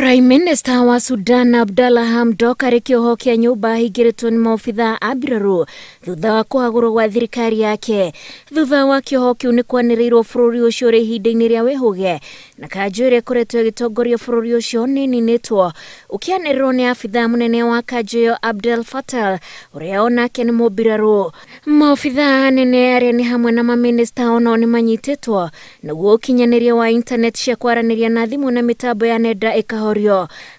Prime Minister wa Sudan Abdalla Hamdok arĩ kĩoho kĩa nyũmba ahingĩrĩtwo nĩ maobithaa a mbirarũ thutha wa kũhagũrwo gwa thirikari yake. Thutha wa kĩoho kĩu nĩ kwanĩrĩirwo bũrũri ũcio ũrĩ ihinda-inĩ rĩa wĩhũge, na kanjũ ĩrĩa ĩkoretwo ĩgĩtongoria bũrũri ũcio nĩ ninĩtwo. Ũkĩanĩrĩrwo nĩ abithaa mũnene wa kanjũ ĩyo Abdel Fattah, ũrĩa onake nĩ mũmbirarũ. Maobithaa anene arĩa nĩ hamwe na maminista onao nĩ manyitĩtwo, naguo ũkinyanĩria wa internet cia kwaranĩria na thimũ na mĩtambo ya nenda ĩkahorio.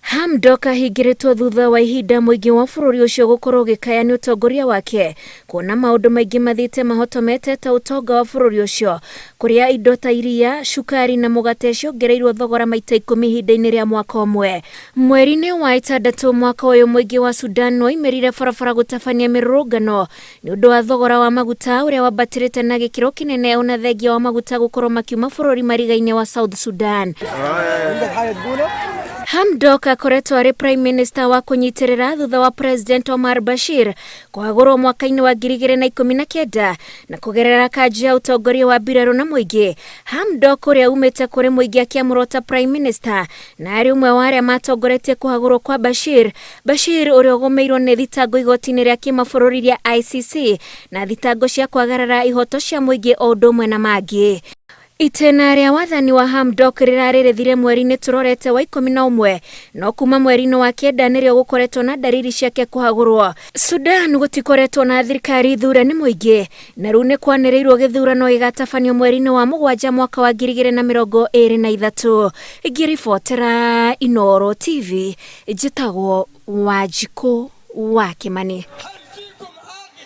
Hamdok ahingĩrĩtwo thutha wa ihinda mũingĩ wa bũrũri ũcio gũkorwo ũgĩkaya nĩ ũtongoria wake, kuona maũndũ maingĩ mathiĩte mahotomete ta ũtonga wa bũrũri ũcio, kũrĩa indo ta iria, cukari na mũgate ciongereirwo thogora maita 10 ihinda-inĩ rĩa mwaka ũmwe. Mweri-inĩ wa ĩtandatũ mwaka ũyũ, mũingĩ wa Sudan nĩwoimĩrire barabara gũtabania mĩrũrũngano nĩ ũndũ wa thogora wa maguta ũrĩa wambatĩrĩte na gĩkĩro kĩnene, ona thengia wa maguta gũkorwo makiuma bũrũri marigaine wa South Sudan. Hamdok akoretwo arĩ Prime Minister wa kũnyitĩrĩra thutha wa President Omar Bashir kũhagũrwo mwaka-inĩ wa 2019 na kũgerera kanjũ ya ũtongoria wa mbirarũ na mũingĩ. Hamdok ũrĩa umĩte kũrĩ mũingĩ akĩamũrwo ta Prime Minister na arĩ ũmwe wa arĩa matongoretie kũhagũrwo kwa Bashir. Bashir ũrĩa ũgũmĩirwo nĩ thitango igoti-inĩ rĩa kĩmabũrũri rĩa ICC na thitango cia kwagarara ihoto cia mũingĩ o ũndũ ũmwe na mangĩ. Itena rĩa wathani wa Hamdok rĩrarĩrĩthire mweri-inĩ tũrorete wa 11, no kuma mweri-inĩ wa 9 nĩrĩo gũkoretwo na dariri ciake kũhagũrwo. Sudan gũtikoretwo na thirikari thure nĩ mũingĩ, na rĩu nĩ kwanĩrĩirwo gĩthurano gĩgatabanio mweri-inĩ wa 7 mwaka wa 2023. Ngĩribotera Inooro TV, njĩtagwo Wanjikũ wa Kĩmani.